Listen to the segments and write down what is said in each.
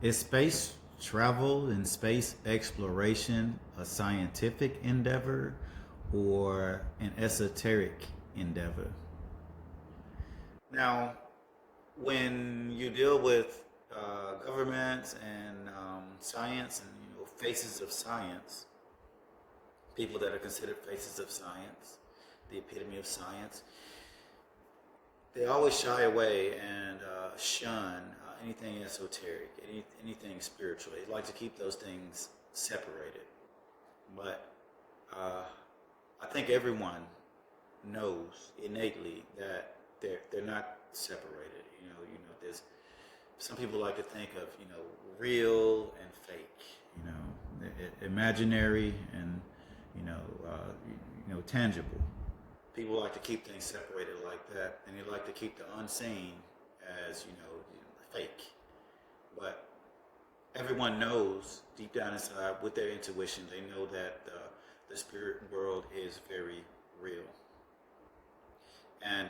Is space travel and space exploration a scientific endeavor or an esoteric endeavor? Now, when you deal with governments and science and faces of science, people that are considered faces of science, the epitome of science, they always shy away and shun anything esoteric, anything spiritual. They like to keep those things separated. But I think everyone knows innately that they're not separated. There's some people like to think of real and fake. Imaginary and tangible. People like to keep things separated like that, and they like to keep the unseen as fake. But everyone knows deep down inside, with their intuition, they know that the spirit world is very real. And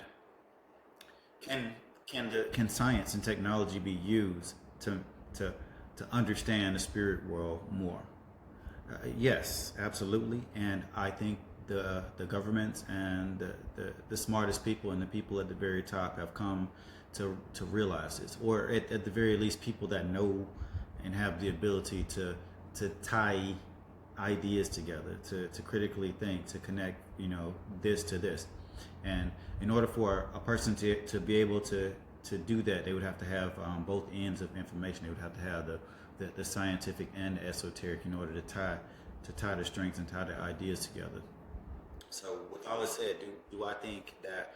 can science and technology be used to understand the spirit world more? Yes, absolutely. And I think the governments and the smartest people and the people at the very top have come to realize this, or at the very least, people that know and have the ability to tie ideas together, to critically think, to connect this to this. And in order for a person to be able to do that, they would have to have both ends of information. They would have to have the scientific and the esoteric in order to tie the strings and tie the ideas together. So with all that said, do I think that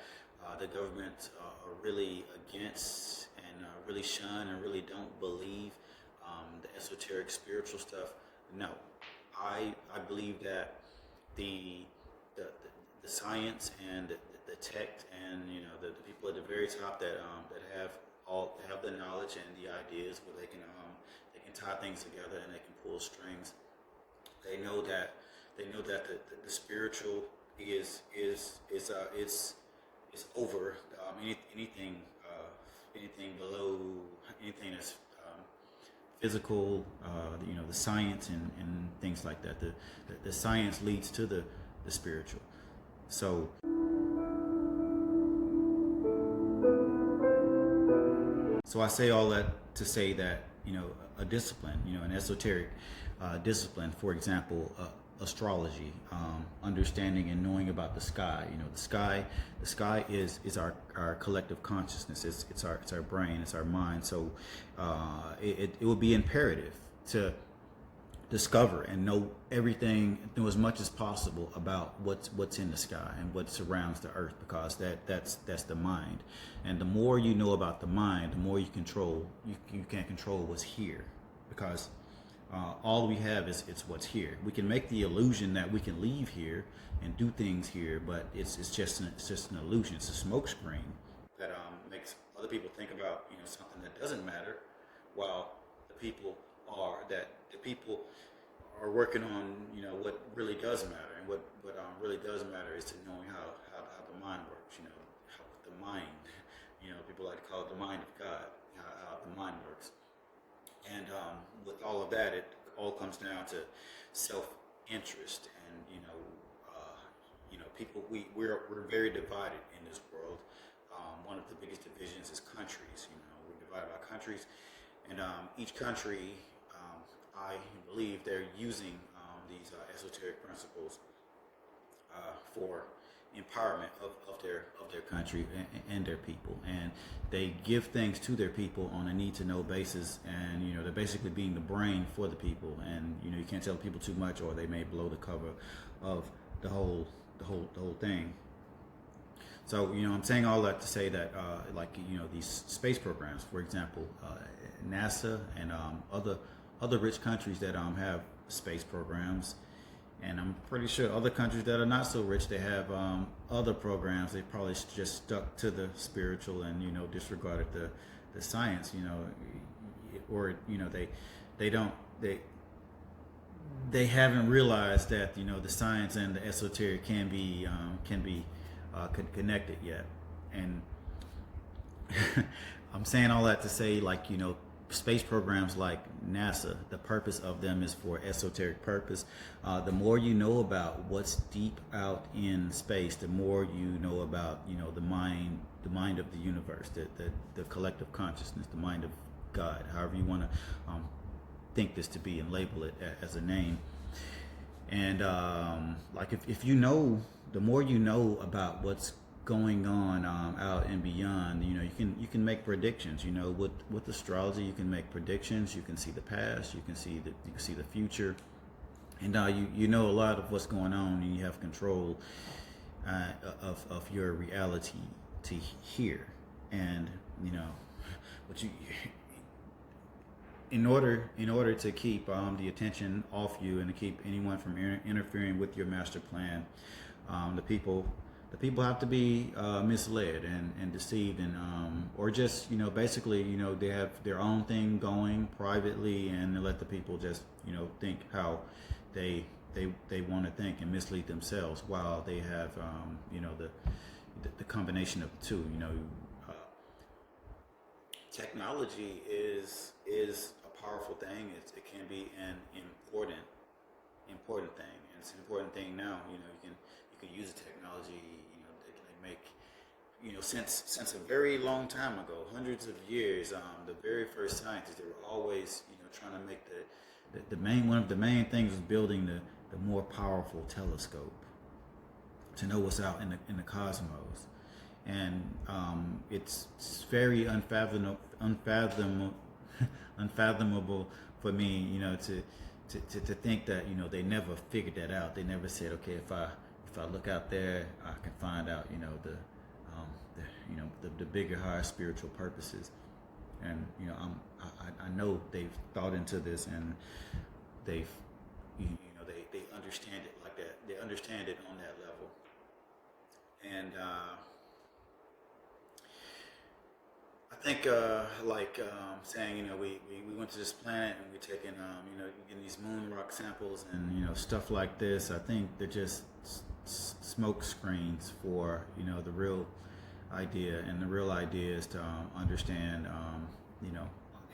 the government are really against and really shun and really don't believe the esoteric spiritual stuff? No. I believe that the science and the tech and the people at the very top that have the knowledge and the ideas where they can tie things together and they can pull strings. They know that the spiritual is over anything below anything that's physical. The science and things like that. The science leads to the spiritual. So I say all that to say that a discipline, an esoteric discipline, for example, astrology, understanding and knowing about the sky. The sky is our collective consciousness. It's our brain. It's our mind. So it would be imperative to discover and know everything, know as much as possible about what's in the sky and what surrounds the earth, because that's the mind. And the more you know about the mind, the more you control. You can't control what's here, because all we have is what's here. We can make the illusion that we can leave here and do things here, but it's just an illusion. It's a smoke screen that makes other people think about something that doesn't matter, while the people are working on what really does matter. And what really does matter is to knowing how the mind works. How the mind, people like to call it the mind of God, how the mind works. And with all of that, it all comes down to self-interest, and people. We're very divided in this world. One of the biggest divisions is countries. We're divided by countries, and each country, I believe, they're using these esoteric principles for empowerment of their country and their people, and they give things to their people on a need-to-know basis, and they're basically being the brain for the people, and you can't tell people too much, or they may blow the cover of the whole thing. So I'm saying all that to say that these space programs, for example, NASA and other rich countries that have space programs. And I'm pretty sure other countries that are not so rich, they have other programs. They probably just stuck to the spiritual and disregarded the science. Or they haven't realized that the science and the esoteric can be connected yet. And I'm saying all that to say, space programs like NASA, the purpose of them is for esoteric purpose. The more you know about what's deep out in space, the more you know about, the mind of the universe, the collective consciousness, the mind of God, however you want to think this to be and label it as a name. And like if you know, the more you know about what's going on out and beyond, you can make predictions. With astrology, you can make predictions. You can see the past. You can see the future, and you know a lot of what's going on, and you have control of your reality to hear. And what you in order to keep the attention off you and to keep anyone from interfering with your master plan, the people have to be misled and deceived, and or just basically they have their own thing going privately, and they let the people just think how they want to think and mislead themselves, while they have the combination of the two. Technology is a powerful thing. It can be an important thing, and it's an important thing now. You can use the technology. They make since a very long time ago, hundreds of years. The very first scientists, they were always trying to make one of the main things was building the more powerful telescope to know what's out in the cosmos. And it's very unfathomable for me, to think that they never figured that out. They never said, okay, if I look out there, I can find out the bigger, higher spiritual purposes. And I know they've thought into this, and they've they understand it like that. They understand it on that level. And I think saying we went to this planet and we're taking getting these moon rock samples and stuff like this. I think they're just smoke screens for the real idea, and the real idea is to understand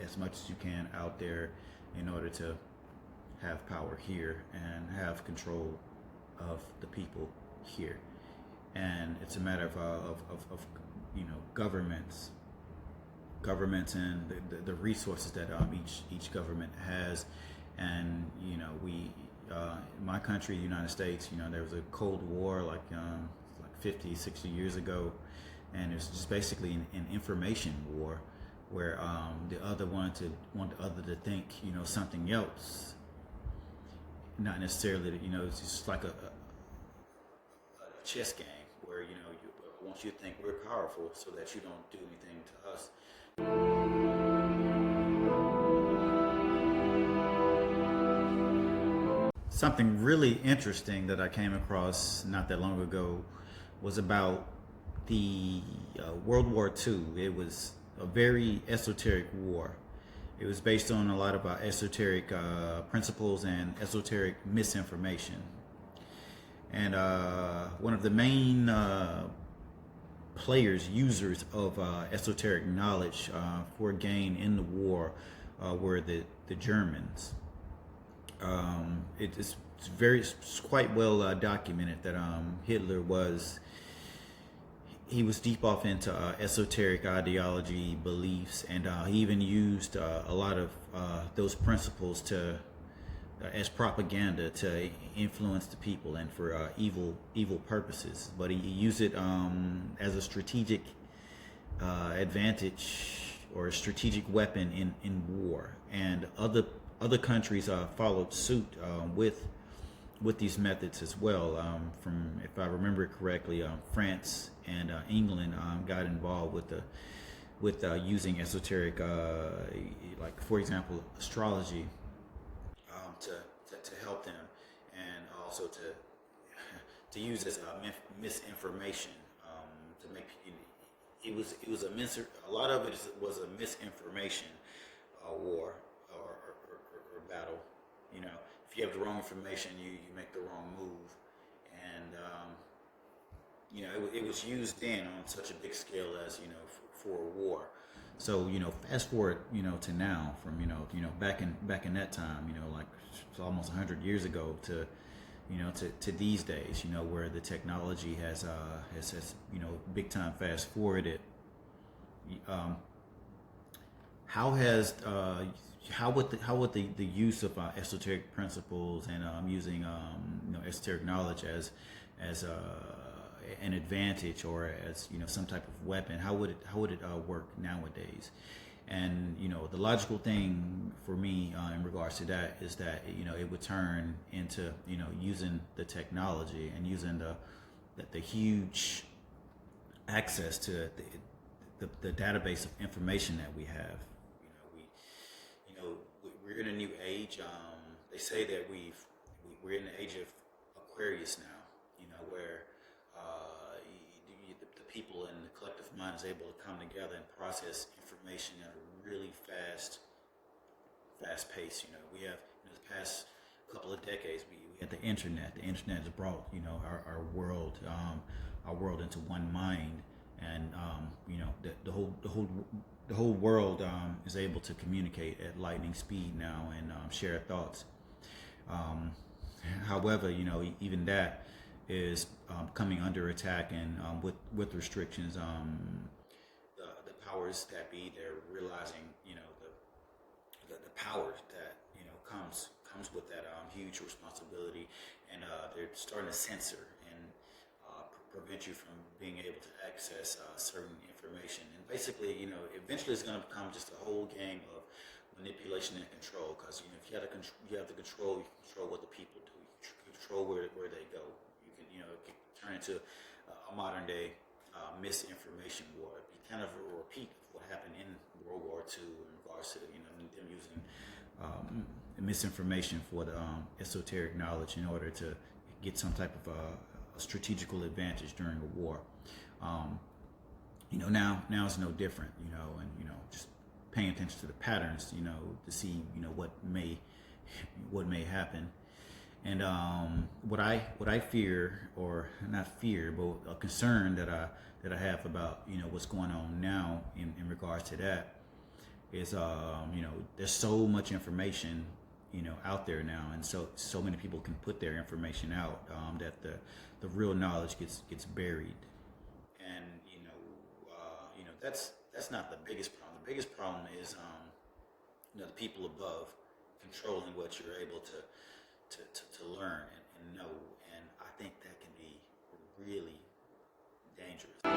as much as you can out there in order to have power here and have control of the people here. And it's a matter of governments and the resources that each government has. And we my country, the United States, there was a Cold War like 50, 60 years ago, and it was just basically an information war where the other want the other to think something else, not necessarily it's just like a chess game where you want you to think we're powerful so that you don't do anything to us. Something really interesting that I came across not that long ago was about the World War II. It was a very esoteric war. It was based on a lot of esoteric principles and esoteric misinformation. And one of the main users of esoteric knowledge for gain in the war were the Germans. It's quite well documented that Hitler was deep off into esoteric ideology, beliefs, and he even used a lot of those principles as propaganda to influence the people and for evil purposes. But he used it as a strategic advantage or a strategic weapon in war, and other countries followed suit with these methods as well. From, if I remember correctly, France and England got involved with using esoteric, like for example, astrology, to help them, and also to use as misinformation, to make a lot of it was a misinformation war or battle. If you have the wrong information, you make the wrong move, and it was used then on such a big scale as for a war. So fast forward to now, from back in that time, like it's almost 100 years ago, to to these days, where the technology has big time fast forwarded. Um, how has the use of esoteric principles and using esoteric knowledge as an advantage, or as some type of weapon, how would it work nowadays? And the logical thing for me, in regards to that, is that it would turn into using the technology and using the huge access to the database of information that we have. We're in a new age. They say that we're in the age of Aquarius now. Where the people in the collective mind is able to come together and process information at a really fast pace. We have the past couple of decades, we had the internet. The internet has brought our world into one mind, and the whole world is able to communicate at lightning speed now, and share thoughts. However, even that is coming under attack, and with restrictions. The powers that be, they're realizing the power that comes with that huge responsibility, and they're starting to censor and prevent you from being able to access certain information. And basically, eventually it's going to become just a whole game of manipulation and control. Because if you have the control, you control what the people do. You control where they go. You can it can turn into a modern day misinformation war. It'd be kind of a repeat of what happened in World War II, in regards to them using misinformation for the esoteric knowledge in order to get some type of a strategical advantage during a war. Now it's no different. And just paying attention to the patterns, to see what may happen. And what I fear, or not fear, but a concern that I have about what's going on now in regards to that is there's so much information out there now, and so many people can put their information out, that the real knowledge gets buried. And that's not the biggest problem. The biggest problem is the people above controlling what you're able to learn and know. And I think that can be really dangerous.